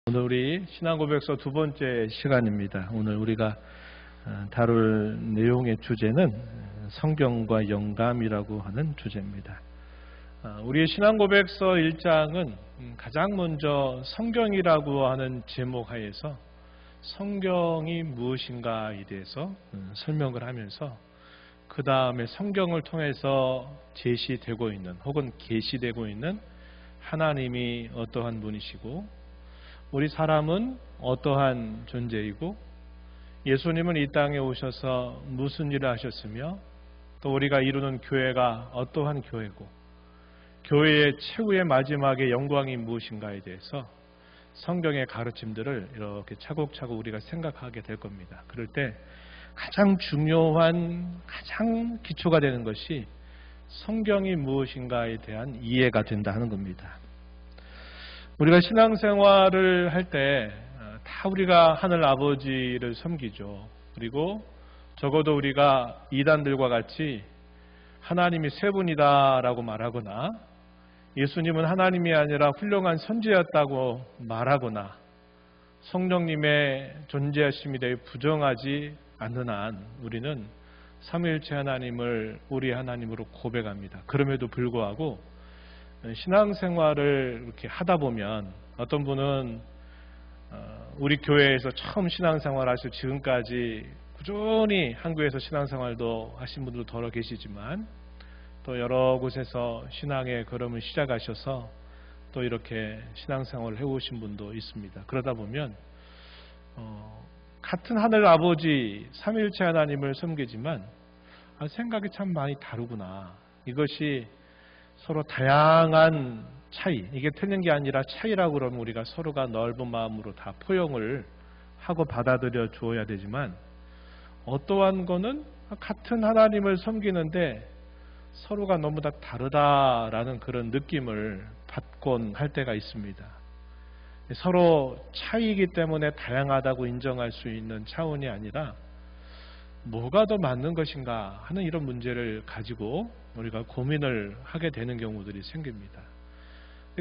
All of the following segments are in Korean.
오늘 우리 신앙고백서 두 번째 시간입니다. 오늘 우리가 다룰 내용의 주제는 성경과 영감이라고 하는 주제입니다. 우리 신앙고백서 1장은 가장 먼저 성경이라고 하는 제목 하에서 성경이 무엇인가에 대해서 설명을 하면서 그 다음에 성경을 통해서 제시되고 있는 혹은 계시되고 있는 하나님이 어떠한 분이시고 우리 사람은 어떠한 존재이고 예수님은 이 땅에 오셔서 무슨 일을 하셨으며 또 우리가 이루는 교회가 어떠한 교회고 교회의 최후의 마지막의 영광이 무엇인가에 대해서 성경의 가르침들을 이렇게 차곡차곡 우리가 생각하게 될 겁니다. 그럴 때 가장 중요한 가장 기초가 되는 것이 성경이 무엇인가에 대한 이해가 된다 하는 겁니다. 우리가 신앙생활을 할 때 다 우리가 하늘 아버지를 섬기죠. 그리고 적어도 우리가 이단들과 같이 하나님이 세 분이다라고 말하거나 예수님은 하나님이 아니라 훌륭한 선지자였다고 말하거나 성령님의 존재하심에 대해 부정하지 않는 한 우리는 삼위일체 하나님을 우리 하나님으로 고백합니다. 그럼에도 불구하고 신앙생활을 이렇게 하다 보면 어떤 분은 우리 교회에서 처음 신앙생활 하시고 지금까지 꾸준히 한국에서 신앙생활도 하신 분들도 더러 계시지만 또 여러 곳에서 신앙의 걸음을 시작하셔서 또 이렇게 신앙생활을 해오신 분도 있습니다. 그러다 보면 같은 하늘 아버지 삼위일체 하나님을 섬기지만 생각이 참 많이 다르구나. 이것이 서로 다양한 차이, 이게 틀린 게 아니라 차이라고 그러면 우리가 서로가 넓은 마음으로 다 포용을 하고 받아들여 주어야 되지만 어떠한 거는 같은 하나님을 섬기는데 서로가 너무 다 다르다라는 그런 느낌을 받곤 할 때가 있습니다. 서로 차이이기 때문에 다양하다고 인정할 수 있는 차원이 아니라 뭐가 더 맞는 것인가 하는 이런 문제를 가지고 우리가 고민을 하게 되는 경우들이 생깁니다.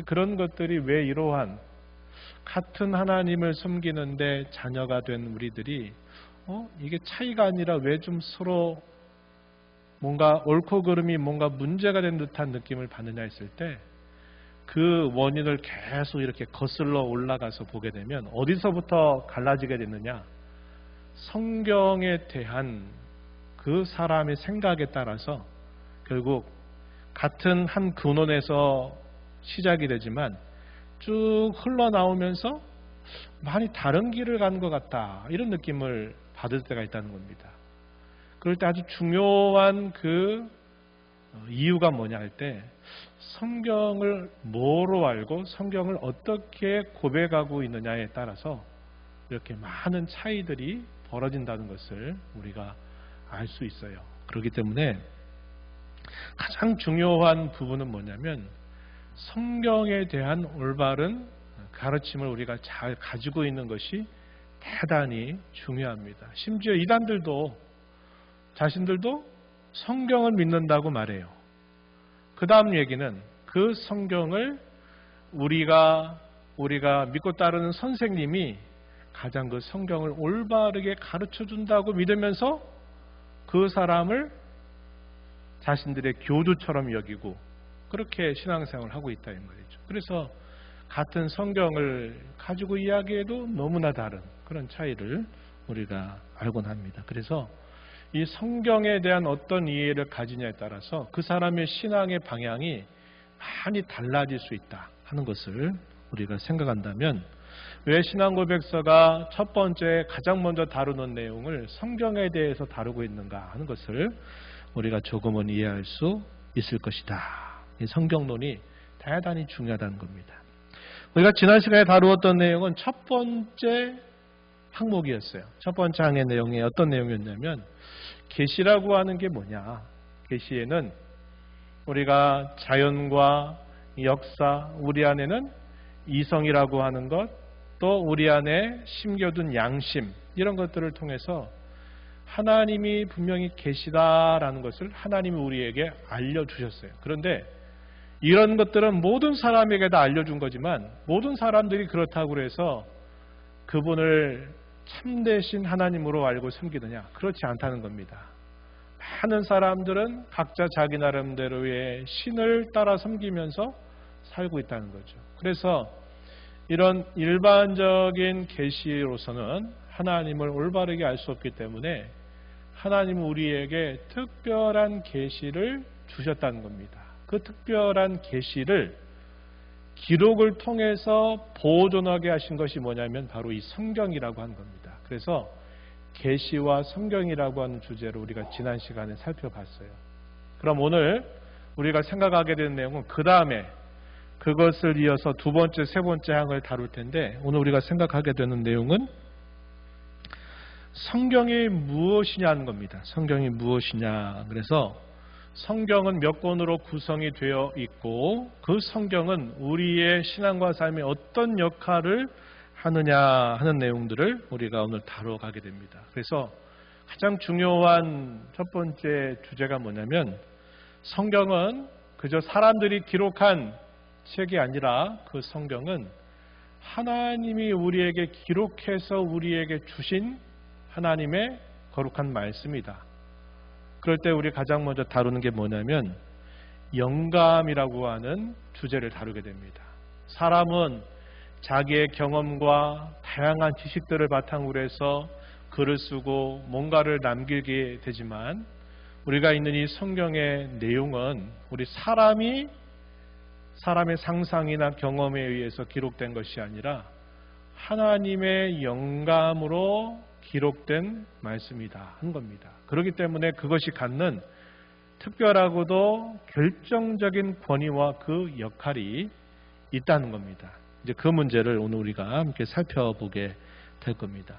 그런 것들이 왜 이러한 같은 하나님을 섬기는데 자녀가 된 우리들이 이게 차이가 아니라 왜 좀 서로 뭔가 옳고 그름이 뭔가 문제가 된 듯한 느낌을 받느냐 했을 때 그 원인을 계속 이렇게 거슬러 올라가서 보게 되면 어디서부터 갈라지게 됐느냐? 성경에 대한 그 사람의 생각에 따라서 결국 같은 한 근원에서 시작이 되지만 쭉 흘러나오면서 많이 다른 길을 간 것 같다. 이런 느낌을 받을 때가 있다는 겁니다. 그럴 때 아주 중요한 그 이유가 뭐냐 할 때 성경을 뭐로 알고 성경을 어떻게 고백하고 있느냐에 따라서 이렇게 많은 차이들이 벌어진다는 것을 우리가 알 수 있어요. 그렇기 때문에 가장 중요한 부분은 뭐냐면 성경에 대한 올바른 가르침을 우리가 잘 가지고 있는 것이 대단히 중요합니다. 심지어 이단들도 자신들도 성경을 믿는다고 말해요. 그 다음 얘기는 그 성경을 우리가 믿고 따르는 선생님이 가장 그 성경을 올바르게 가르쳐 준다고 믿으면서 그 사람을 자신들의 교주처럼 여기고 그렇게 신앙생활을 하고 있다 이 말이죠. 그래서 같은 성경을 가지고 이야기해도 너무나 다른 그런 차이를 우리가 알곤 합니다. 그래서 이 성경에 대한 어떤 이해를 가지냐에 따라서 그 사람의 신앙의 방향이 많이 달라질 수 있다 하는 것을 우리가 생각한다면 왜 신앙고백서가 첫 번째 가장 먼저 다루는 내용을 성경에 대해서 다루고 있는가 하는 것을 우리가 조금은 이해할 수 있을 것이다. 이 성경론이 대단히 중요하다는 겁니다. 우리가 지난 시간에 다루었던 내용은 첫 번째 항목이었어요. 첫 번째 항의 내용이 어떤 내용이었냐면 계시라고 하는 게 뭐냐. 계시에는 우리가 자연과 역사, 우리 안에는 이성이라고 하는 것, 또 우리 안에 심겨둔 양심 이런 것들을 통해서 하나님이 분명히 계시다라는 것을 하나님이 우리에게 알려주셨어요. 그런데 이런 것들은 모든 사람에게 다 알려준 거지만 모든 사람들이 그렇다고 해서 그분을 참되신 하나님으로 알고 섬기느냐? 그렇지 않다는 겁니다. 많은 사람들은 각자 자기 나름대로의 신을 따라 섬기면서 살고 있다는 거죠. 그래서 이런 일반적인 계시로서는 하나님을 올바르게 알 수 없기 때문에 하나님은 우리에게 특별한 계시를 주셨다는 겁니다. 그 특별한 계시를 기록을 통해서 보존하게 하신 것이 뭐냐면 바로 이 성경이라고 하는 겁니다. 그래서 계시와 성경이라고 하는 주제로 우리가 지난 시간에 살펴봤어요. 그럼 오늘 우리가 생각하게 되는 내용은 그 다음에 그것을 이어서 두 번째, 세 번째 항을 다룰 텐데 오늘 우리가 생각하게 되는 내용은 성경이 무엇이냐는 겁니다. 성경이 무엇이냐. 그래서 성경은 몇 권으로 구성이 되어 있고 그 성경은 우리의 신앙과 삶에 어떤 역할을 하느냐 하는 내용들을 우리가 오늘 다뤄가게 됩니다. 그래서 가장 중요한 첫 번째 주제가 뭐냐면 성경은 그저 사람들이 기록한 책이 아니라 그 성경은 하나님이 우리에게 기록해서 우리에게 주신 하나님의 거룩한 말씀이다. 그럴 때 우리 가장 먼저 다루는 게 뭐냐면 영감이라고 하는 주제를 다루게 됩니다. 사람은 자기의 경험과 다양한 지식들을 바탕으로 해서 글을 쓰고 뭔가를 남기게 되지만 우리가 있는 이 성경의 내용은 우리 사람의 상상이나 경험에 의해서 기록된 것이 아니라 하나님의 영감으로 기록된 말씀이다 한 겁니다. 그렇기 때문에 그것이 갖는 특별하고도 결정적인 권위와 그 역할이 있다는 겁니다. 이제 그 문제를 오늘 우리가 함께 살펴보게 될 겁니다.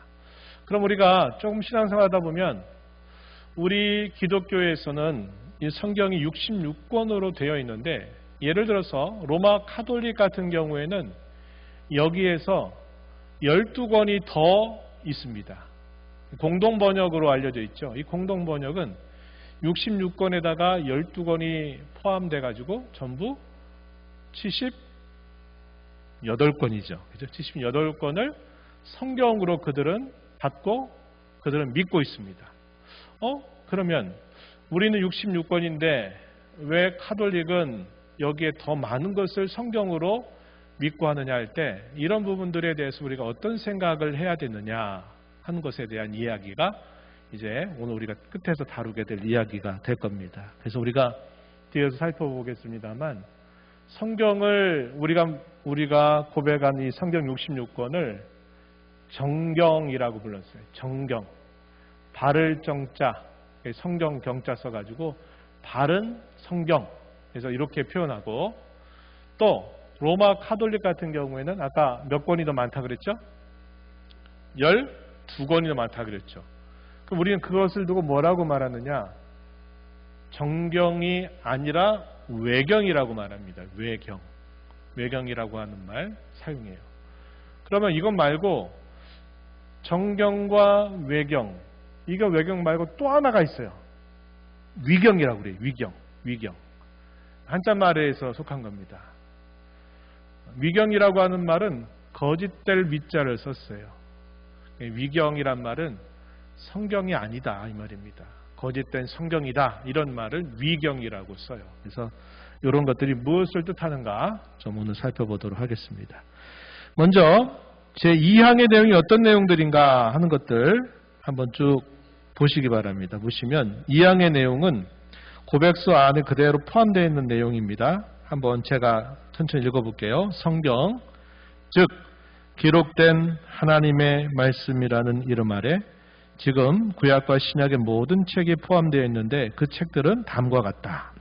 그럼 우리가 조금 신앙생활하다 보면 우리 기독교에서는 이 성경이 66권으로 되어 있는데 예를 들어서 로마 카톨릭 같은 경우에는 여기에서 12권이 더 있습니다. 공동번역으로 알려져 있죠. 이 공동번역은 66권에다가 12권이 포함돼 가지고 전부 78권이죠. 그죠? 78권을 성경으로 그들은 받고 그들은 믿고 있습니다. 그러면 우리는 66권인데 왜 카톨릭은 여기에 더 많은 것을 성경으로 믿고 하느냐 할 때 이런 부분들에 대해서 우리가 어떤 생각을 해야 되느냐 하는 것에 대한 이야기가 이제 오늘 우리가 끝에서 다루게 될 이야기가 될 겁니다. 그래서 우리가 뒤에서 살펴보겠습니다만 성경을 우리가 고백한 이 성경 66권을 정경이라고 불렀어요. 정경. 바를 정자, 성경 경자 써가지고 바른 성경. 그래서 이렇게 표현하고 또 로마 카톨릭 같은 경우에는 아까 몇 권이 더 많다 그랬죠? 12권이 더 많다 그랬죠. 그럼 우리는 그것을 두고 뭐라고 말하느냐? 정경이 아니라 외경이라고 말합니다. 외경. 외경이라고 하는 말 사용해요. 그러면 이것 말고 정경과 외경, 이거 외경 말고 또 하나가 있어요. 위경이라고 그래요. 위경. 위경. 한자말에서 속한 겁니다. 위경이라고 하는 말은 거짓될 위자를 썼어요. 위경이란 말은 성경이 아니다 이 말입니다. 거짓된 성경이다 이런 말을 위경이라고 써요. 그래서 이런 것들이 무엇을 뜻하는가 좀 오늘 살펴보도록 하겠습니다. 먼저 제2항의 내용이 어떤 내용들인가 하는 것들 한번 쭉 보시기 바랍니다. 보시면 2항의 내용은 고백서 안에 그대로 포함되어 있는 내용입니다. 한번 제가 천천히 읽어볼게요. 성경, 즉 기록된 하나님의 말씀이라는 이름 아래 지금 구약과 신약의 모든 책이 포함되어 있는데 그 책들은 다음과 같다.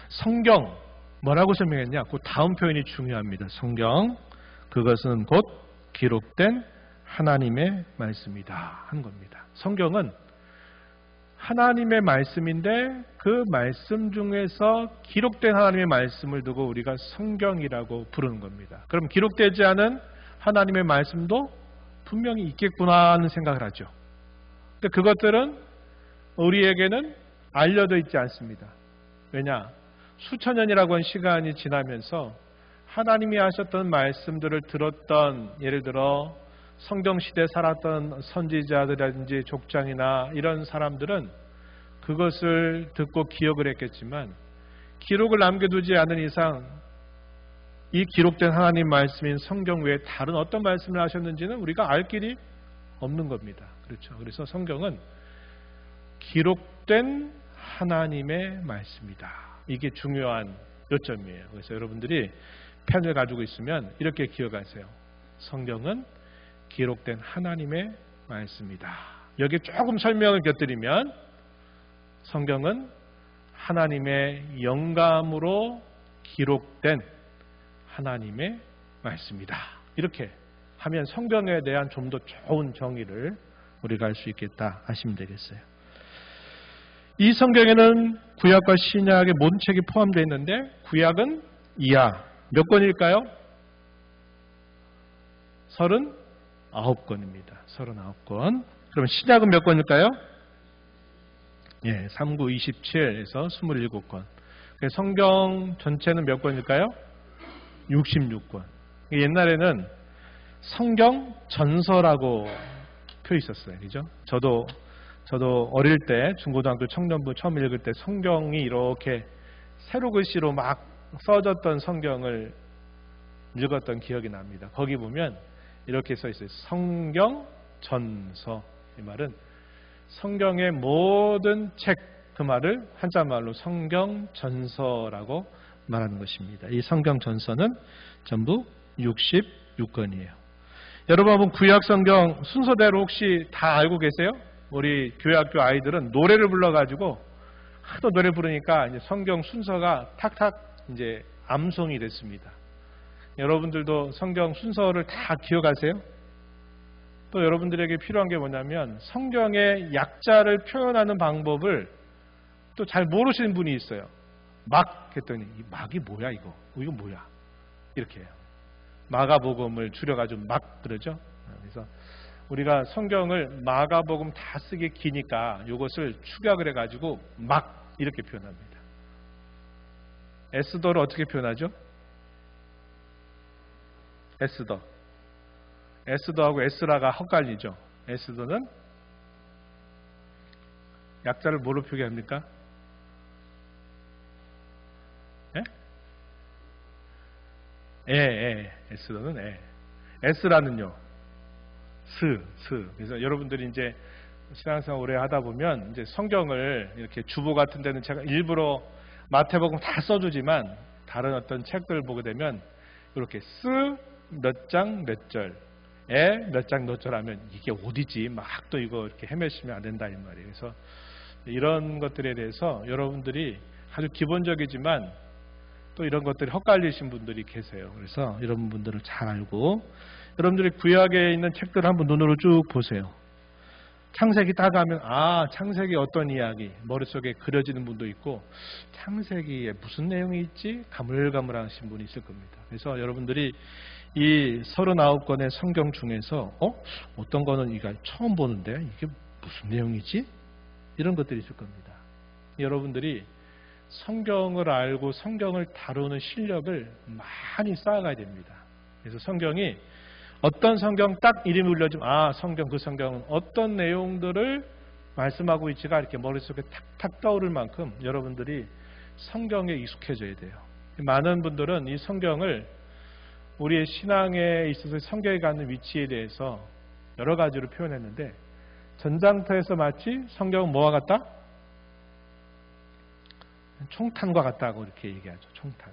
성경, 뭐라고 설명했냐? 그 다음 표현이 중요합니다. 성경, 그것은 곧 기록된 하나님의 말씀이다 하는 겁니다. 성경은 하나님의 말씀인데 그 말씀 중에서 기록된 하나님의 말씀을 두고 우리가 성경이라고 부르는 겁니다. 그럼 기록되지 않은 하나님의 말씀도 분명히 있겠구나 하는 생각을 하죠. 근데 그것들은 우리에게는 알려져 있지 않습니다. 왜냐? 수천 년이라고 하는 시간이 지나면서 하나님이 하셨던 말씀들을 들었던, 예를 들어 성경시대에 살았던 선지자들이라든지 족장이나 이런 사람들은 그것을 듣고 기억을 했겠지만, 기록을 남겨두지 않은 이상 이 기록된 하나님 말씀인 성경 외에 다른 어떤 말씀을 하셨는지는 우리가 알 길이 없는 겁니다. 그렇죠. 그래서 성경은 기록된 하나님의 말씀이다. 이게 중요한 요점이에요. 그래서 여러분들이 펜을 가지고 있으면 이렇게 기억하세요. 성경은 기록된 하나님의 말씀이다. 여기에 조금 설명을 곁들이면 성경은 하나님의 영감으로 기록된 하나님의 말씀이다. 이렇게 하면 성경에 대한 좀 더 좋은 정의를 우리가 알 수 있겠다 하시면 되겠어요. 이 성경에는 구약과 신약의 모든 책이 포함되어 있는데 구약은 이하 몇 권일까요? 39권입니다. 39권. 그럼 신약은 몇 권일까요? 예, 3, 9, 27에서 27권. 성경 전체는 몇 권일까요? 66권. 옛날에는 성경 전서라고 표 있었어요. 그죠? 저도 어릴 때 중고등학교 청년부 처음 읽을 때 성경이 이렇게 세로 글씨로 막 써졌던 성경을 읽었던 기억이 납니다. 거기 보면 이렇게 써 있어요. 성경 전서. 이 말은 성경의 모든 책, 그 말을 한자말로 성경 전서라고 말하는 것입니다. 이 성경 전서는 전부 66권이에요. 여러분 한번 구약 성경 순서대로 혹시 다 알고 계세요? 우리 교회학교 아이들은 노래를 불러가지고 하도 노래 부르니까 이제 성경 순서가 탁탁 이제 암송이 됐습니다. 여러분들도 성경 순서를 다 기억하세요? 또 여러분들에게 필요한 게 뭐냐면 성경의 약자를 표현하는 방법을 또 잘 모르시는 분이 있어요. 막 했더니 이 막이 뭐야 이거? 이거 뭐야? 이렇게 해요. 마가복음을 줄여가지고 막 그러죠. 그래서 우리가 성경을 마가복음 다 쓰기 기니까 이것을 축약을 해가지고 막 이렇게 표현합니다. 에스더를 어떻게 표현하죠? 에스더하고 에스라가 헛갈리죠. 에스더는 약자를 뭐로 표기합니까? 에스더는 에스라는요. 스. 그래서 여러분들이 이제 신앙생활 오래 하다 보면 이제 성경을 이렇게 주보 같은 데는 제가 일부러 마태복음 다 써주지만 다른 어떤 책들을 보게 되면 이렇게 스 몇 장 몇 절, 에 몇 장 몇 절 하면 이게 어디지? 막 또 이거 이렇게 헤매시면 안 된다 이 말이에요. 그래서 이런 것들에 대해서 여러분들이 아주 기본적이지만 또 이런 것들이 헛갈리신 분들이 계세요. 그래서 이런 분들을 잘 알고 여러분들이 구약에 있는 책들을 한번 눈으로 쭉 보세요. 창세기 딱 가면 창세기 어떤 이야기 머릿속에 그려지는 분도 있고 창세기에 무슨 내용이 있지? 가물가물하신 분이 있을 겁니다. 그래서 여러분들이 이 39권의 성경 중에서 어떤 거는 이거 처음 보는데 이게 무슨 내용이지? 이런 것들이 있을 겁니다. 여러분들이 성경을 알고 성경을 다루는 실력을 많이 쌓아가야 됩니다. 그래서 성경이 어떤 성경 딱 이름이 울려지면 성경 그 성경은 어떤 내용들을 말씀하고 있지가 이렇게 머릿속에 탁탁 떠오를 만큼 여러분들이 성경에 익숙해져야 돼요. 많은 분들은 이 성경을 우리의 신앙에 있어서 성경에 갖는 위치에 대해서 여러 가지로 표현했는데 전장터에서 마치 성경은 뭐와 같다? 총탄과 같다고 이렇게 얘기하죠. 총탄.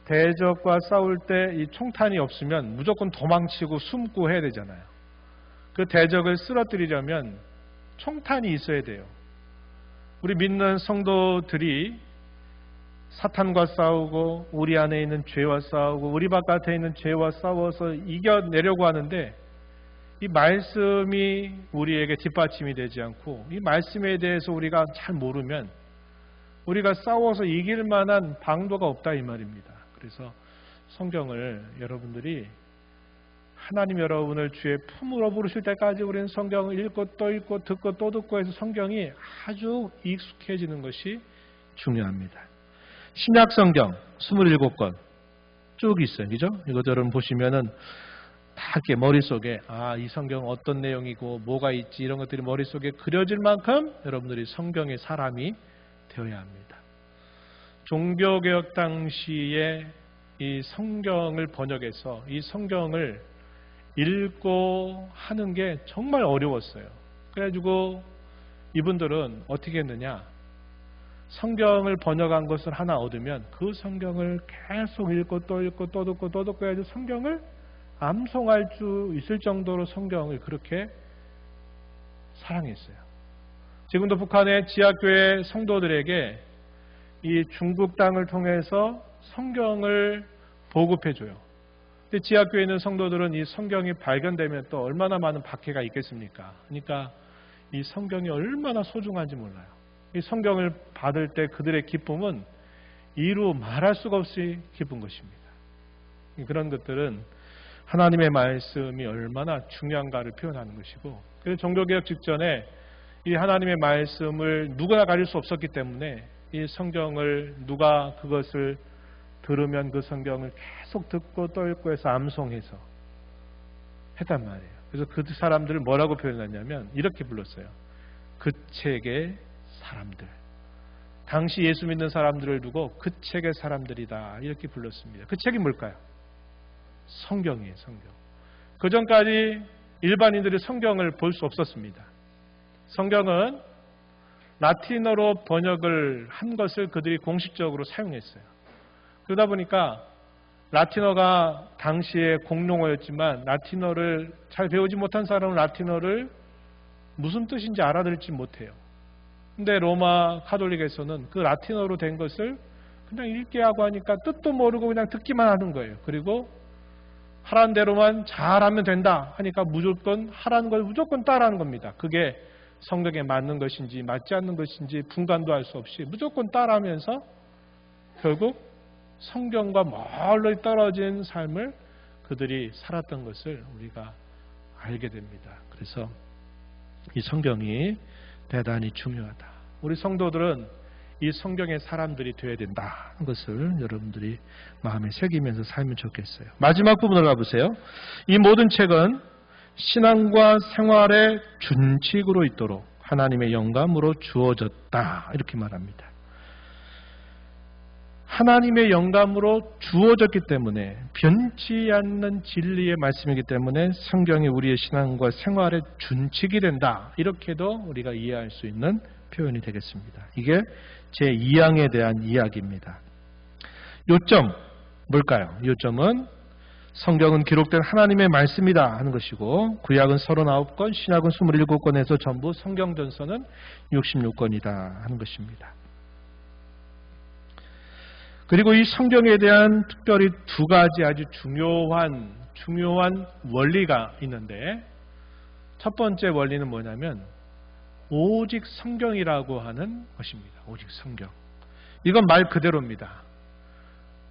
대적과 싸울 때 이 총탄이 없으면 무조건 도망치고 숨고 해야 되잖아요. 그 대적을 쓰러뜨리려면 총탄이 있어야 돼요. 우리 믿는 성도들이 사탄과 싸우고 우리 안에 있는 죄와 싸우고 우리 바깥에 있는 죄와 싸워서 이겨내려고 하는데 이 말씀이 우리에게 뒷받침이 되지 않고 이 말씀에 대해서 우리가 잘 모르면 우리가 싸워서 이길 만한 방도가 없다 이 말입니다. 그래서 성경을 여러분들이 하나님 여러분을 주의 품으로 부르실 때까지 우리는 성경을 읽고 또 읽고 듣고 또 듣고 해서 성경이 아주 익숙해지는 것이 중요합니다. 신약 성경 27권 쭉 있어요. 그죠? 이것들은 보시면은 다 이렇게 머릿속에 이 성경 어떤 내용이고 뭐가 있지 이런 것들이 머릿속에 그려질 만큼 여러분들이 성경의 사람이 되어야 합니다. 종교개혁 당시에 이 성경을 번역해서 이 성경을 읽고 하는 게 정말 어려웠어요. 그래가지고 이분들은 어떻게 했느냐, 성경을 번역한 것을 하나 얻으면 그 성경을 계속 읽고 또 읽고 또 듣고 또 듣고 해야지 성경을 암송할 수 있을 정도로 성경을 그렇게 사랑했어요. 지금도 북한의 지하교회 성도들에게 이 중국 땅을 통해서 성경을 보급해줘요. 근데 지하교회에 있는 성도들은 이 성경이 발견되면 또 얼마나 많은 박해가 있겠습니까? 그러니까 이 성경이 얼마나 소중한지 몰라요. 이 성경을 받을 때 그들의 기쁨은 이루 말할 수가 없이 기쁜 것입니다. 그런 것들은 하나님의 말씀이 얼마나 중요한가를 표현하는 것이고, 그래서 종교개혁 직전에 이 하나님의 말씀을 누구나 가질 수 없었기 때문에 이 성경을 누가 그것을 들으면 그 성경을 계속 듣고 또 읽고 해서 암송해서 했단 말이에요. 그래서 그 사람들을 뭐라고 표현했냐면 이렇게 불렀어요. 그 책의 사람들. 당시 예수 믿는 사람들을 두고 그 책의 사람들이다 이렇게 불렀습니다. 그 책이 뭘까요? 성경이에요. 성경. 그 전까지 일반인들이 성경을 볼 수 없었습니다. 성경은 라틴어로 번역을 한 것을 그들이 공식적으로 사용했어요. 그러다 보니까 라틴어가 당시에 공용어였지만 라틴어를 잘 배우지 못한 사람은 라틴어를 무슨 뜻인지 알아들지 못해요. 근데 로마 카톨릭에서는 그 라틴어로 된 것을 그냥 읽게 하고 하니까 뜻도 모르고 그냥 듣기만 하는 거예요. 그리고 하라는 대로만 잘하면 된다 하니까 무조건 하라는 걸 무조건 따라하는 겁니다. 그게 성경에 맞는 것인지 맞지 않는 것인지 분간도 할 수 없이 무조건 따라하면서 결국 성경과 멀리 떨어진 삶을 그들이 살았던 것을 우리가 알게 됩니다. 그래서 이 성경이 대단히 중요하다. 우리 성도들은 이 성경의 사람들이 되어야 된다는 것을 여러분들이 마음에 새기면서 살면 좋겠어요. 마지막 부분을 가보세요. 이 모든 책은 신앙과 생활의 준칙으로 있도록 하나님의 영감으로 주어졌다 이렇게 말합니다. 하나님의 영감으로 주어졌기 때문에 변치 않는 진리의 말씀이기 때문에 성경이 우리의 신앙과 생활의 준칙이 된다 이렇게도 우리가 이해할 수 있는 표현이 되겠습니다. 이게 제2항에 대한 이야기입니다. 요점 뭘까요? 요점은 성경은 기록된 하나님의 말씀이다 하는 것이고 구약은 39권, 신약은 27권에서 전부 성경전서는 66권이다 하는 것입니다. 그리고 이 성경에 대한 특별히 두 가지 아주 중요한 원리가 있는데 첫 번째 원리는 뭐냐면 오직 성경이라고 하는 것입니다. 오직 성경. 이건 말 그대로입니다.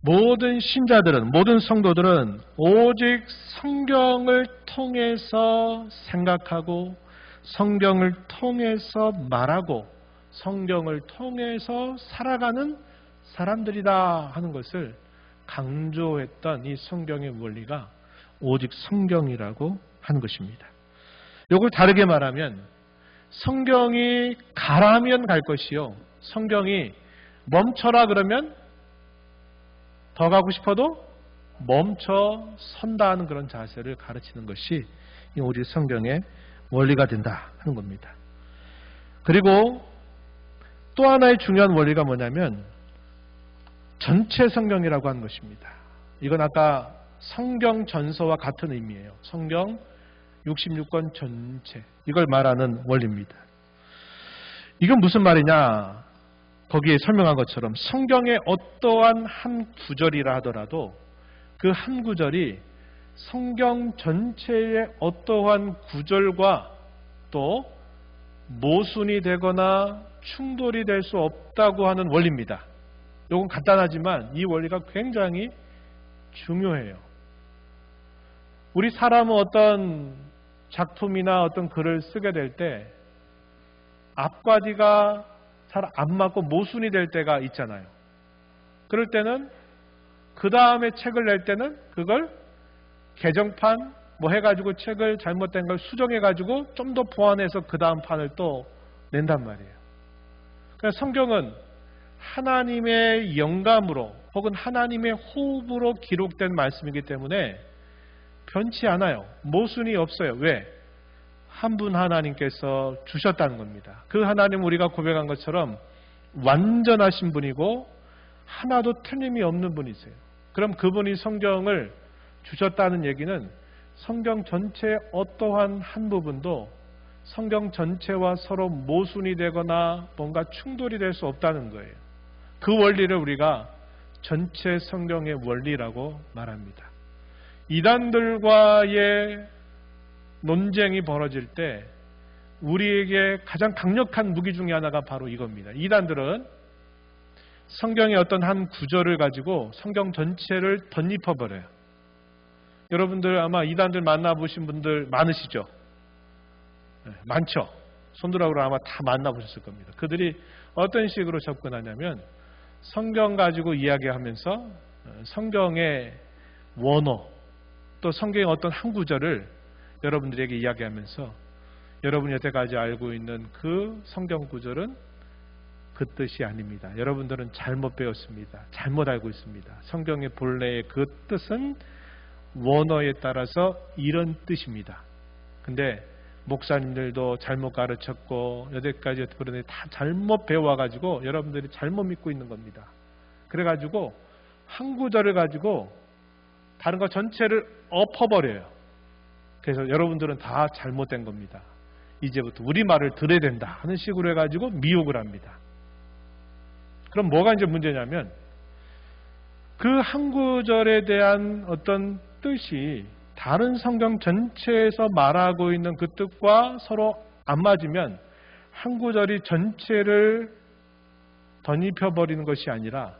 모든 신자들은, 모든 성도들은 오직 성경을 통해서 생각하고 성경을 통해서 말하고 성경을 통해서 살아가는 사람들이다 하는 것을 강조했던 이 성경의 원리가 오직 성경이라고 하는 것입니다. 이걸 다르게 말하면 성경이 가라면 갈 것이요. 성경이 멈춰라 그러면 더 가고 싶어도 멈춰 선다 하는 그런 자세를 가르치는 것이 오직 성경의 원리가 된다 하는 겁니다. 그리고 또 하나의 중요한 원리가 뭐냐면 전체 성경이라고 하는 것입니다. 이건 아까 성경 전서와 같은 의미예요. 성경 66권 전체. 이걸 말하는 원리입니다. 이건 무슨 말이냐? 거기에 설명한 것처럼 성경의 어떠한 한 구절이라 하더라도 그 한 구절이 성경 전체의 어떠한 구절과 또 모순이 되거나 충돌이 될 수 없다고 하는 원리입니다. 이건 간단하지만 이 원리가 굉장히 중요해요. 우리 사람은 어떤 작품이나 어떤 글을 쓰게 될 때 앞과 뒤가 잘 안 맞고 모순이 될 때가 있잖아요. 그럴 때는 그 다음에 책을 낼 때는 그걸 개정판 뭐 해가지고 책을 잘못된 걸 수정해가지고 좀 더 보완해서 그 다음 판을 또 낸단 말이에요. 그러니까 성경은 하나님의 영감으로 혹은 하나님의 호흡으로 기록된 말씀이기 때문에 변치 않아요. 모순이 없어요. 왜? 한 분 하나님께서 주셨다는 겁니다. 그 하나님 우리가 고백한 것처럼 완전하신 분이고 하나도 틀림이 없는 분이세요. 그럼 그분이 성경을 주셨다는 얘기는 성경 전체의 어떠한 한 부분도 성경 전체와 서로 모순이 되거나 뭔가 충돌이 될 수 없다는 거예요. 그 원리를 우리가 전체 성경의 원리라고 말합니다. 이단들과의 논쟁이 벌어질 때 우리에게 가장 강력한 무기 중에 하나가 바로 이겁니다. 이단들은 성경의 어떤 한 구절을 가지고 성경 전체를 덧입어버려요. 여러분들 아마 이단들 만나보신 분들 많으시죠? 네, 많죠? 손들어보라 아마 다 만나보셨을 겁니다. 그들이 어떤 식으로 접근하냐면 성경 가지고 이야기하면서 성경의 원어 또 성경의 어떤 한 구절을 여러분들에게 이야기하면서 여러분이 여태까지 알고 있는 그 성경 구절은 그 뜻이 아닙니다. 여러분들은 잘못 배웠습니다. 잘못 알고 있습니다. 성경의 본래의 그 뜻은 원어에 따라서 이런 뜻입니다. 근데 목사님들도 잘못 가르쳤고 여태까지 그런데 다 잘못 배워가지고 여러분들이 잘못 믿고 있는 겁니다. 그래가지고 한 구절을 가지고 다른 거 전체를 엎어버려요. 그래서 여러분들은 다 잘못된 겁니다. 이제부터 우리 말을 들어야 된다 하는 식으로 해가지고 미혹을 합니다. 그럼 뭐가 이제 문제냐면 그 한 구절에 대한 어떤 뜻이 다른 성경 전체에서 말하고 있는 그 뜻과 서로 안 맞으면 한 구절이 전체를 덧입혀버리는 것이 아니라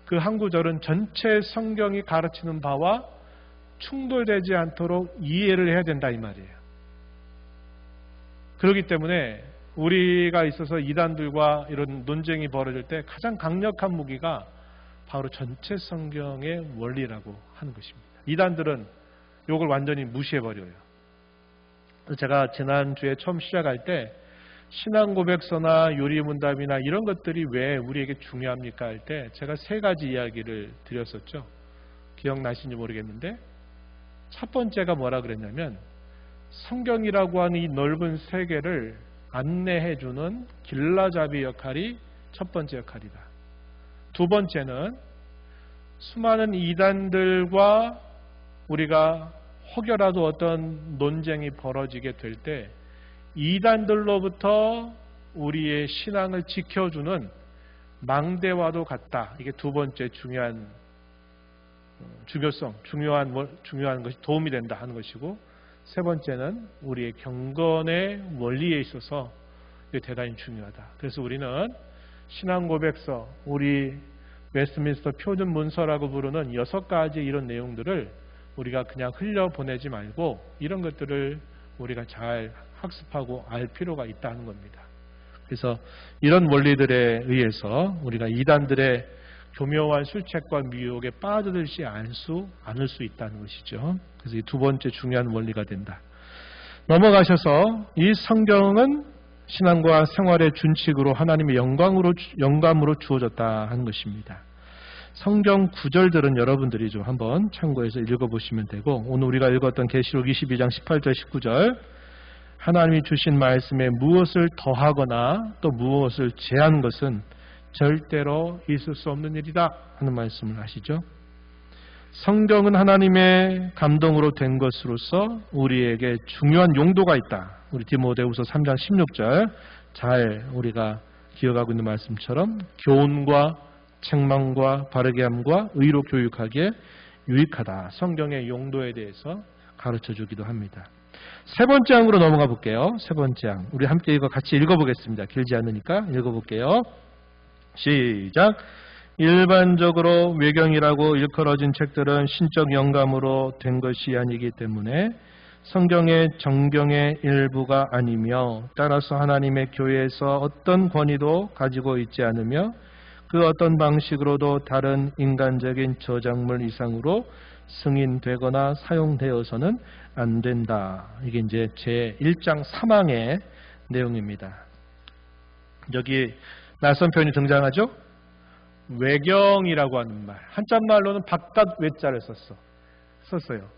그 한 구절은 전체 성경이 가르치는 바와 충돌되지 않도록 이해를 해야 된다 이 말이에요. 그렇기 때문에 우리가 있어서 이단들과 이런 논쟁이 벌어질 때 가장 강력한 무기가 바로 전체 성경의 원리라고 하는 것입니다. 이단들은 이걸 완전히 무시해버려요. 제가 지난주에 처음 시작할 때 신앙고백서나 요리문답이나 이런 것들이 왜 우리에게 중요합니까 할 때 제가 세 가지 이야기를 드렸었죠. 기억나시는지 모르겠는데 첫 번째가 뭐라 그랬냐면 성경이라고 하는 이 넓은 세계를 안내해주는 길라잡이 역할이 첫 번째 역할이다. 두 번째는 수많은 이단들과 우리가 혹여라도 어떤 논쟁이 벌어지게 될 때 이단들로부터 우리의 신앙을 지켜주는 망대와도 같다. 이게 두 번째 중요한 중요한 것이 도움이 된다 하는 것이고 세 번째는 우리의 경건의 원리에 있어서 이게 대단히 중요하다. 그래서 우리는 신앙고백서, 우리 웨스트민스터 표준 문서라고 부르는 6가지 이런 내용들을 우리가 그냥 흘려보내지 말고 이런 것들을 우리가 잘 학습하고 알 필요가 있다는 겁니다. 그래서 이런 원리들에 의해서 우리가 이단들의 교묘한 술책과 미혹에 빠져들지 않을 수 있다는 것이죠. 그래서 이 두 번째 중요한 원리가 된다. 넘어가셔서 이 성경은 신앙과 생활의 준칙으로 하나님의 영감으로 주어졌다 하는 것입니다. 성경 구절들은 여러분들이 좀 한번 참고해서 읽어보시면 되고 오늘 우리가 읽었던 계시록 22장 18절 19절 하나님이 주신 말씀에 무엇을 더하거나 또 무엇을 제한 것은 절대로 있을 수 없는 일이다 하는 말씀을 하시죠. 성경은 하나님의 감동으로 된 것으로서 우리에게 중요한 용도가 있다. 우리 디모데후서 3장 16절 잘 우리가 기억하고 있는 말씀처럼 교훈과 책망과 바르게 함과 의로 교육하기에 유익하다. 성경의 용도에 대해서 가르쳐 주기도 합니다. 세 번째 항으로 넘어가 볼게요. 세 번째 항. 우리 함께 이거 같이 읽어보겠습니다. 길지 않으니까 읽어볼게요. 시작. 일반적으로 외경이라고 일컬어진 책들은 신적 영감으로 된 것이 아니기 때문에 성경의 정경의 일부가 아니며 따라서 하나님의 교회에서 어떤 권위도 가지고 있지 않으며 그 어떤 방식으로도 다른 인간적인 저작물 이상으로 승인되거나 사용되어서는 안 된다. 이게 이제 제1장 3항의 내용입니다. 여기 낯선 표현이 등장하죠? 외경이라고 하는 말. 한자말로는 바깥 외자를 썼어요.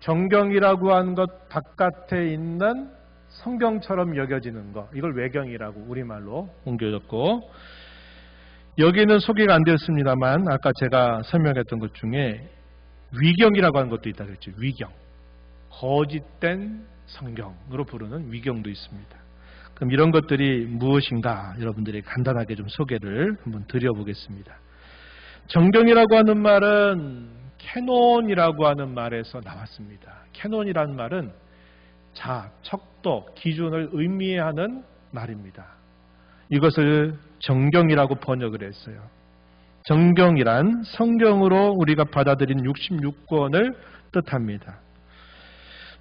정경이라고 하는 것 바깥에 있는 성경처럼 여겨지는 것. 이걸 외경이라고 우리말로 옮겨졌고, 여기는 소개가 안 되었습니다만 아까 제가 설명했던 것 중에 위경이라고 하는 것도 있다 그랬죠. 위경. 거짓된 성경으로 부르는 위경도 있습니다. 그럼 이런 것들이 무엇인가 여러분들이 간단하게 좀 소개를 한번 드려보겠습니다. 정경이라고 하는 말은 캐논이라고 하는 말에서 나왔습니다. 캐논이라는 말은 척도, 기준을 의미하는 말입니다. 이것을 정경이라고 번역을 했어요. 정경이란 성경으로 우리가 받아들인 66권을 뜻합니다.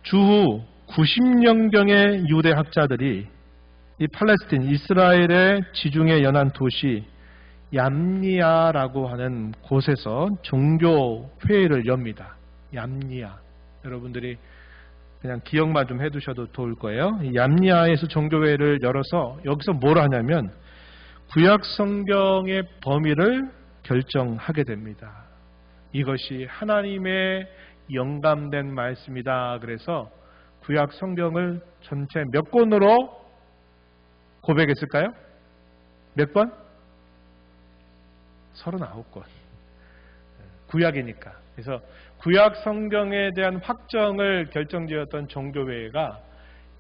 주후 90년경의 유대 학자들이 이 팔레스틴, 이스라엘의 지중해 연안 도시 얌니아라고 하는 곳에서 종교회의를 엽니다. 얌니아. 여러분들이 그냥 기억만 좀 해두셔도 좋을 거예요. 이 얌니아에서 종교회의를 열어서 여기서 뭘 하냐면 구약 성경의 범위를 결정하게 됩니다. 이것이 하나님의 영감된 말씀이다. 그래서 구약 성경을 전체 몇 권으로 고백했을까요? 몇 권? 39권. 구약이니까. 그래서 구약 성경에 대한 확정을 결정지었던 종교회의가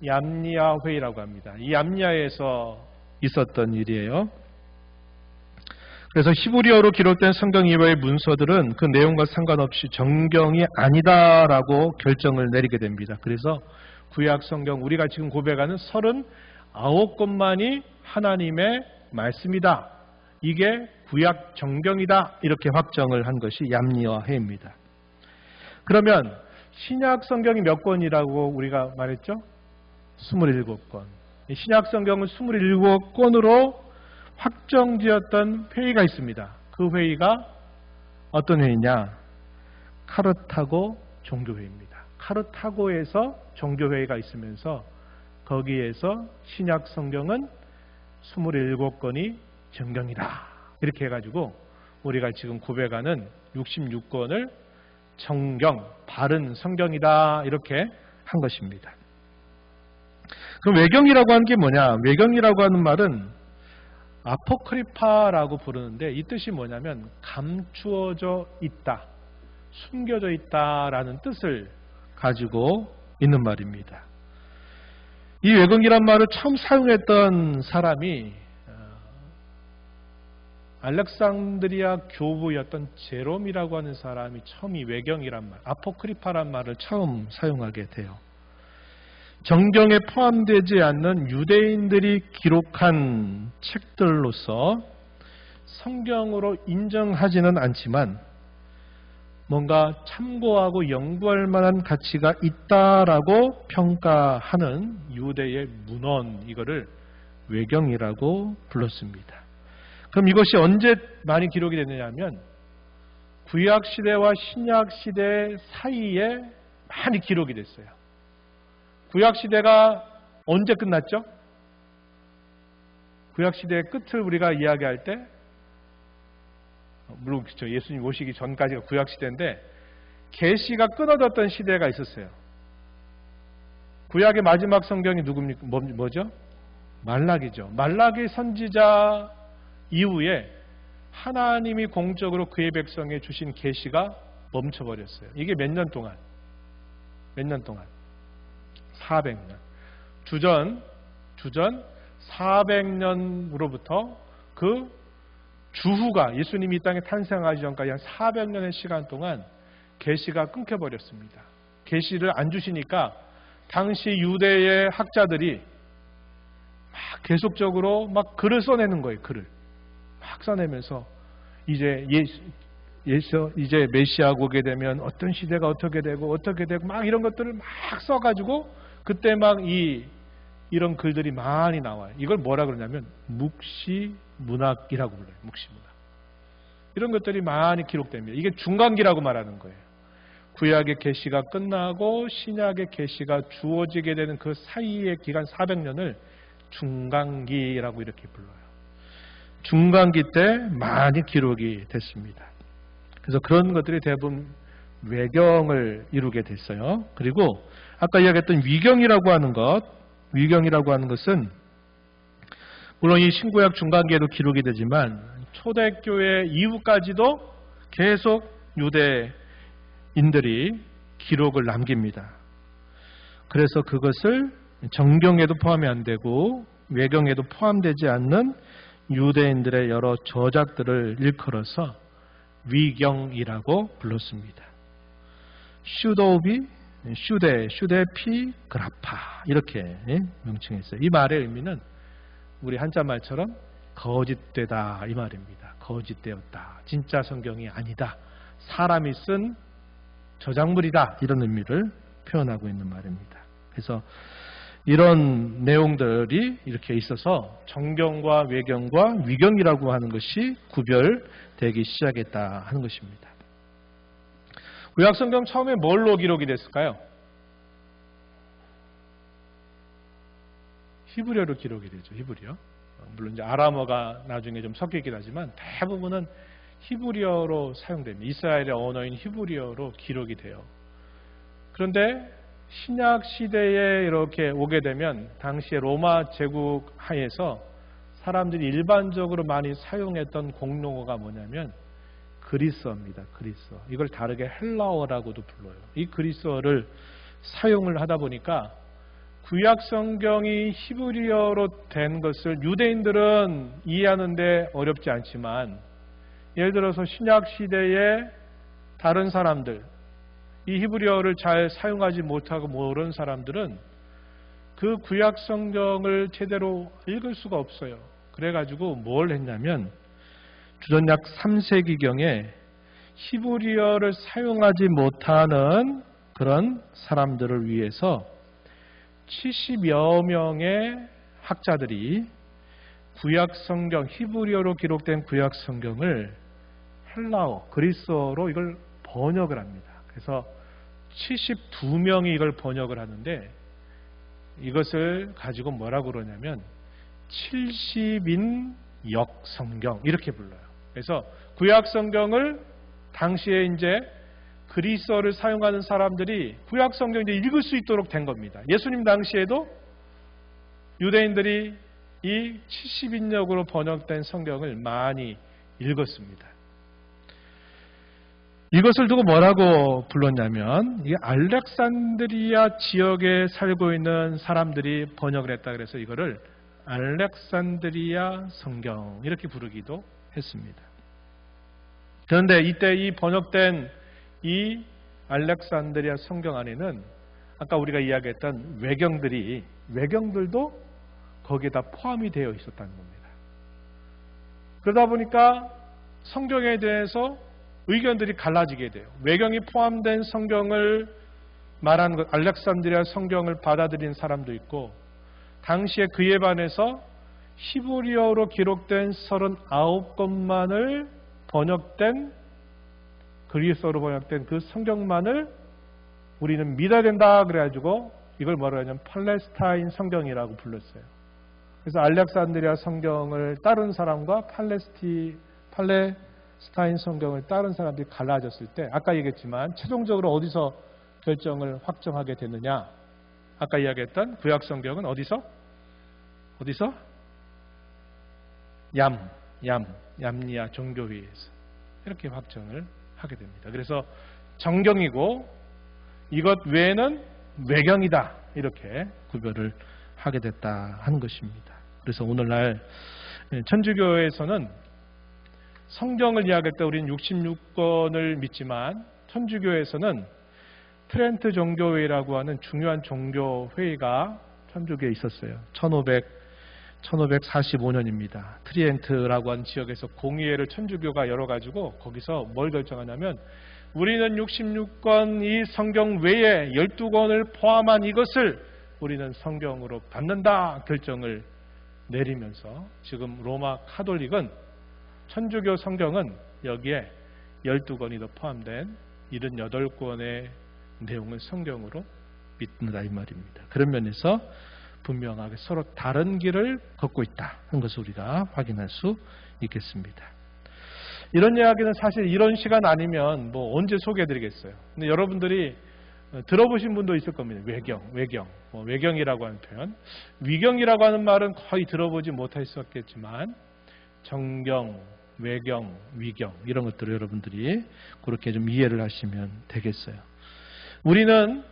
얌니아 회의라고 합니다. 이 얌니아에서 있었던 일이에요. 그래서 히브리어로 기록된 성경 이외의 문서들은 그 내용과 상관없이 정경이 아니다라고 결정을 내리게 됩니다. 그래서 구약 성경 우리가 지금 고백하는 39권만이 하나님의 말씀이다. 이게 구약 정경이다. 이렇게 확정을 한 것이 얌니아 회의입니다. 그러면 신약 성경이 몇 권이라고 우리가 말했죠? 27권. 신약 성경은 27권으로 확정지었던 회의가 있습니다. 그 회의가 어떤 회의냐? 카르타고 종교회의입니다. 카르타고에서 종교회의가 있으면서 거기에서 신약 성경은 27권이 정경이다. 이렇게 해가지고 우리가 지금 고백하는 66권을 정경, 바른 성경이다. 이렇게 한 것입니다. 그럼 외경이라고 하는 게 뭐냐? 외경이라고 하는 말은 아포크리파라고 부르는데 이 뜻이 뭐냐면 감추어져 있다, 숨겨져 있다라는 뜻을 가지고 있는 말입니다. 이 외경이란 말을 처음 사용했던 사람이 알렉산드리아 교부였던 제롬이라고 하는 사람이 처음 이 외경이란 말, 아포크리파란 말을 처음 사용하게 돼요. 정경에 포함되지 않는 유대인들이 기록한 책들로서 성경으로 인정하지는 않지만 뭔가 참고하고 연구할 만한 가치가 있다라고 평가하는 유대의 문헌, 이거를 외경이라고 불렀습니다. 그럼 이것이 언제 많이 기록이 됐느냐면 구약시대와 신약시대 사이에 많이 기록이 됐어요. 구약시대가 언제 끝났죠? 구약시대의 끝을 우리가 이야기할 때, 물론 그렇죠. 예수님 오시기 전까지가 구약시대인데 계시가 끊어졌던 시대가 있었어요. 구약의 마지막 성경이 누굽니까? 뭐죠? 말라기죠. 말라기 선지자 이후에 하나님이 공적으로 그의 백성에 주신 계시가 멈춰버렸어요. 이게 몇 년 동안? 400년. 주전 400년으로부터 그 주후가 예수님이 이 땅에 탄생하기 전까지 한 400년의 시간 동안 계시가 끊겨버렸습니다. 계시를 안 주시니까 당시 유대의 학자들이 막 계속적으로 막 글을 써내는 거예요. 글을 막 써내면서 이제 메시아가 오게 되면 어떤 시대가 어떻게 되고 막 이런 것들을 막 써가지고 그때 막 이런 글들이 많이 나와요. 이걸 뭐라 그러냐면 묵시문학이라고 불러요. 묵시문학. 이런 것들이 많이 기록됩니다. 이게 중간기라고 말하는 거예요. 구약의 계시가 끝나고 신약의 계시가 주어지게 되는 그 사이의 기간 400년을 중간기라고 이렇게 불러요. 중간기 때 많이 기록이 됐습니다. 그래서 그런 것들이 대부분 외경을 이루게 됐어요. 그리고 아까 이야기했던 위경이라고 하는 것은 물론 이 신구약 중간기에도 기록이 되지만 초대교회 이후까지도 계속 유대인들이 기록을 남깁니다. 그래서 그것을 정경에도 포함이 안 되고 외경에도 포함되지 않는 유대인들의 여러 저작들을 일컬어서 위경이라고 불렀습니다. 슈도비, 슈데피, 그라파 이렇게 명칭했어요. 이 말의 의미는 우리 한자말처럼 거짓되다 이 말입니다. 거짓되었다. 진짜 성경이 아니다. 사람이 쓴 저작물이다. 이런 의미를 표현하고 있는 말입니다. 그래서 이런 내용들이 이렇게 있어서 정경과 외경과 위경이라고 하는 것이 구별되기 시작했다 하는 것입니다. 구약성경 처음에 뭘로 기록이 됐을까요? 히브리어로 기록이 되죠. 히브리어. 물론 이제 아람어가 나중에 좀 섞이긴 하지만 대부분은 히브리어로 사용됩니다. 이스라엘의 언어인 히브리어로 기록이 돼요. 그런데 신약 시대에 이렇게 오게 되면 당시에 로마 제국 하에서 사람들이 일반적으로 많이 사용했던 공용어가 뭐냐면 그리스어입니다. 그리스어. 이걸 다르게 헬라어라고도 불러요. 이 그리스어를 사용을 하다 보니까 구약 성경이 히브리어로 된 것을 유대인들은 이해하는데 어렵지 않지만 예를 들어서 신약 시대에 다른 사람들 이 히브리어를 잘 사용하지 못하고 모르는 사람들은 그 구약 성경을 제대로 읽을 수가 없어요. 그래가지고 뭘 했냐면 주전약 3세기경에 히브리어를 사용하지 못하는 그런 사람들을 위해서 70여 명의 학자들이 구약 성경, 히브리어로 기록된 구약 성경을 헬라어, 그리스어로 이걸 번역을 합니다. 그래서 72명이 이걸 번역을 하는데 이것을 가지고 뭐라고 그러냐면 70인 역성경 이렇게 불러요. 그래서 구약 성경을 당시에 이제 그리스어를 사용하는 사람들이 구약 성경 이제 읽을 수 있도록 된 겁니다. 예수님 당시에도 유대인들이 이 70인역으로 번역된 성경을 많이 읽었습니다. 이것을 두고 뭐라고 불렀냐면 이 알렉산드리아 지역에 살고 있는 사람들이 번역을 했다 그래서 이거를 알렉산드리아 성경 이렇게 부르기도 했습니다. 그런데 이때 이 번역된 이 알렉산드리아 성경 안에는 아까 우리가 이야기했던 외경들도 거기에다 포함이 되어 있었다는 겁니다. 그러다 보니까 성경에 대해서 의견들이 갈라지게 돼요. 외경이 포함된 성경을 말하는 것, 알렉산드리아 성경을 받아들인 사람도 있고 당시에 그에 반해서 히브리어로 기록된 39권만을 번역된 그리스어로 번역된 그 성경만을 우리는 믿어야 된다 그래가지고 이걸 뭐라고 하냐면 팔레스타인 성경이라고 불렀어요. 그래서 알렉산드리아 성경을 따른 사람과 팔레스타인 성경을 따른 사람들이 갈라졌을 때 아까 얘기했지만 최종적으로 어디서 결정을 확정하게 됐느냐. 아까 이야기했던 구약 성경은 어디서? 얌리아 종교회의에서 이렇게 확정을 하게 됩니다. 그래서 정경이고 이것 외에는 외경이다 이렇게 구별을 하게 됐다 하는 것입니다. 그래서 오늘날 천주교에서는 성경을 이야기할 때 우리는 66권을 믿지만 천주교에서는 트렌트 종교회의라고 하는 중요한 종교회의가 천주교에 있었어요. 1545년입니다. 트리엔트라고 하는 지역에서 공의회를 천주교가 열어가지고 거기서 뭘 결정하냐면 우리는 66권 이 성경 외에 12권을 포함한 이것을 우리는 성경으로 받는다 결정을 내리면서 지금 로마 카톨릭은 천주교 성경은 여기에 12권이 더 포함된 78권의 내용을 성경으로 믿는다 이 말입니다. 그런 면에서 분명하게 서로 다른 길을 걷고 있다 하는 것을 우리가 확인할 수 있겠습니다. 이런 이야기는 사실 이런 시간 아니면 뭐 언제 소개해드리겠어요. 근데 여러분들이 들어보신 분도 있을 겁니다. 외경이라고 하는 표현. 위경이라고 하는 말은 거의 들어보지 못하셨겠지만 정경, 외경, 위경 이런 것들을 여러분들이 그렇게 좀 이해를 하시면 되겠어요. 우리는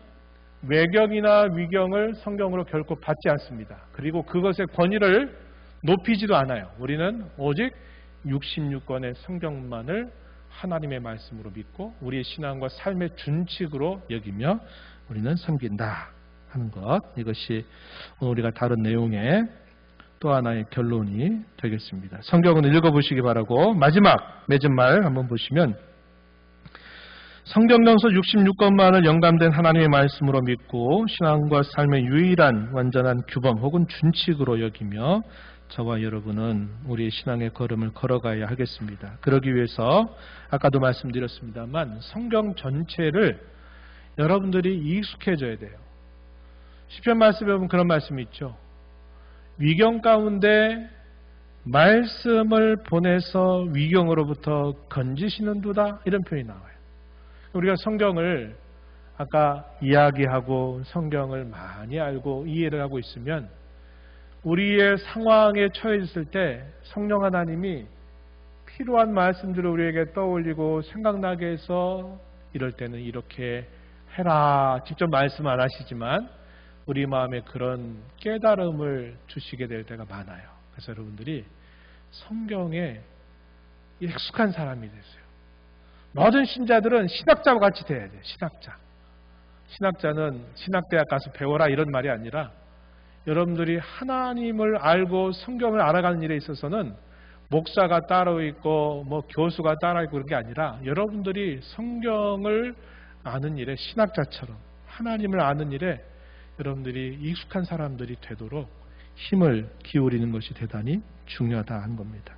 외경이나 위경을 성경으로 결코 받지 않습니다. 그리고 그것의 권위를 높이지도 않아요. 우리는 오직 66권의 성경만을 하나님의 말씀으로 믿고 우리의 신앙과 삶의 준칙으로 여기며 우리는 섬긴다 하는 것. 이것이 오늘 우리가 다룬 내용의 또 하나의 결론이 되겠습니다. 성경은 읽어보시기 바라고 마지막 맺은 말 한번 보시면 성경명서 66권만을 영감된 하나님의 말씀으로 믿고 신앙과 삶의 유일한 완전한 규범 혹은 준칙으로 여기며 저와 여러분은 우리의 신앙의 걸음을 걸어가야 하겠습니다. 그러기 위해서 아까도 말씀드렸습니다만 성경 전체를 여러분들이 익숙해져야 돼요. 시편 말씀에 보면 그런 말씀이 있죠. 위경 가운데 말씀을 보내서 위경으로부터 건지시는도다 이런 표현이 나와요. 우리가 성경을 아까 이야기하고 성경을 많이 알고 이해를 하고 있으면 우리의 상황에 처해졌을 때 성령 하나님이 필요한 말씀들을 우리에게 떠올리고 생각나게 해서 이럴 때는 이렇게 해라. 직접 말씀 안 하시지만 우리 마음에 그런 깨달음을 주시게 될 때가 많아요. 그래서 여러분들이 성경에 익숙한 사람이 되세요. 모든 신자들은 신학자와 같이 돼야 돼요. 신학자는 신학대학 가서 배워라 이런 말이 아니라 여러분들이 하나님을 알고 성경을 알아가는 일에 있어서는 목사가 따로 있고 뭐 교수가 따로 있고 그런 게 아니라 여러분들이 성경을 아는 일에 신학자처럼 하나님을 아는 일에 여러분들이 익숙한 사람들이 되도록 힘을 기울이는 것이 대단히 중요하다 한 겁니다.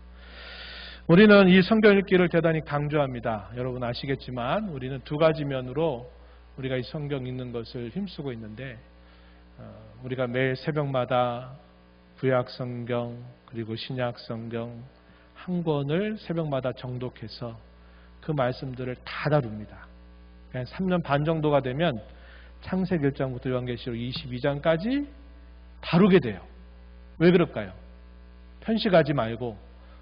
우리는 이 성경 읽기를 대단히 강조합니다. 여러분 아시겠지만 우리는 두 가지 면으로 우리가 이 성경 읽는 것을 힘쓰고 있는데 우리가 매일 새벽마다 구약 성경 그리고 신약 성경 한 권을 새벽마다 정독해서 그 말씀들을 다 다룹니다. 그냥 3년 반 정도가 되면 창세기 1장부터 요한계시록 22장까지 다루게 돼요. 왜 그럴까요? 편식하지 말고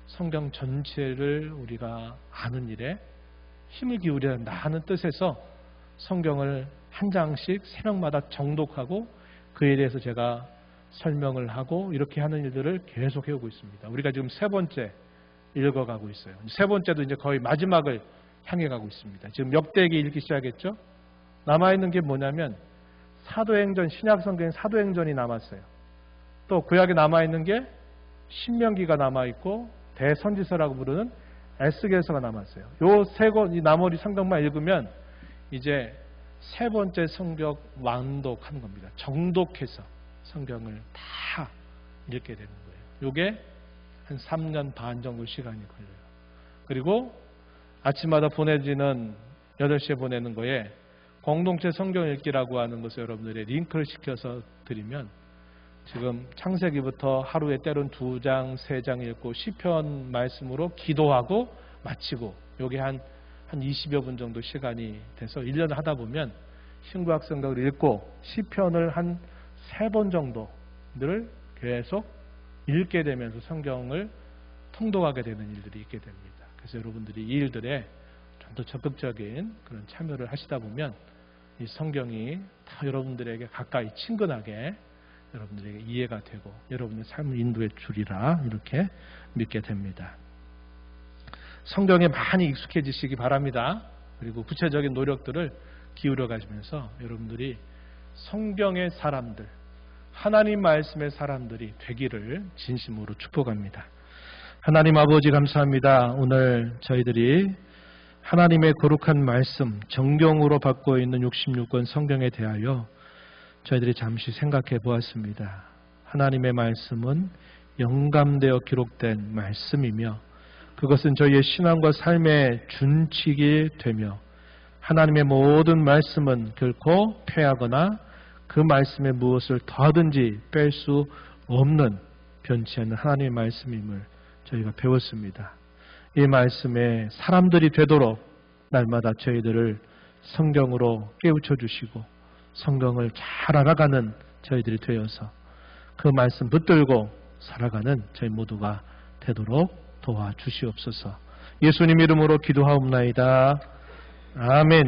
성경 전체를 우리가 아는 일에 힘을 기울여야 한다 하는 뜻에서 성경을 한 장씩 새벽마다 정독하고 그에 대해서 제가 설명을 하고 이렇게 하는 일들을 계속 해오고 있습니다. 우리가 지금 세 번째 읽어가고 있어요. 세 번째도 이제 거의 마지막을 향해 가고 있습니다. 지금 역대기 읽기 시작했죠. 남아있는 게 뭐냐면 사도행전, 신약성경에 사도행전이 남았어요. 또 구약에 남아있는 게 신명기가 남아있고 대선지서라고 부르는 에스겔서가 남았어요. 요 세 권, 이 나머지 성경만 읽으면 이제 세 번째 성경 완독하는 겁니다. 정독해서 성경을 다 읽게 되는 거예요. 요게 한 3년 반 정도 시간이 걸려요. 그리고 아침마다 보내지는 8시에 보내는 거에 공동체 성경 읽기라고 하는 것을 여러분들이 링크를 시켜서 드리면 지금 창세기부터 하루에 때론 2장, 3장 읽고 시편 말씀으로 기도하고 마치고 요게 한 20여 분 정도 시간이 돼서 1년 하다 보면 신구약 성경을 읽고 시편을 한 3번 정도를 계속 읽게 되면서 성경을 통독하게 되는 일들이 있게 됩니다. 그래서 여러분들이 이 일들에 좀 더 적극적인 그런 참여를 하시다 보면 이 성경이 다 여러분들에게 가까이 친근하게 여러분들에게 이해가 되고 여러분의 삶을 인도해 주리라 이렇게 믿게 됩니다. 성경에 많이 익숙해지시기 바랍니다. 그리고 구체적인 노력들을 기울여 가시면서 여러분들이 성경의 사람들, 하나님 말씀의 사람들이 되기를 진심으로 축복합니다. 하나님 아버지 감사합니다. 오늘 저희들이 하나님의 거룩한 말씀, 정경으로 받고 있는 66권 성경에 대하여 저희들이 잠시 생각해 보았습니다. 하나님의 말씀은 영감되어 기록된 말씀이며 그것은 저희의 신앙과 삶의 준칙이 되며 하나님의 모든 말씀은 결코 폐하거나 그 말씀에 무엇을 더하든지 뺄 수 없는 변치 않는 하나님의 말씀임을 저희가 배웠습니다. 이 말씀에 사람들이 되도록 날마다 저희들을 성경으로 깨우쳐 주시고 성경을 잘 알아가는 저희들이 되어서 그 말씀 붙들고 살아가는 저희 모두가 되도록 도와주시옵소서. 예수님 이름으로 기도하옵나이다. 아멘.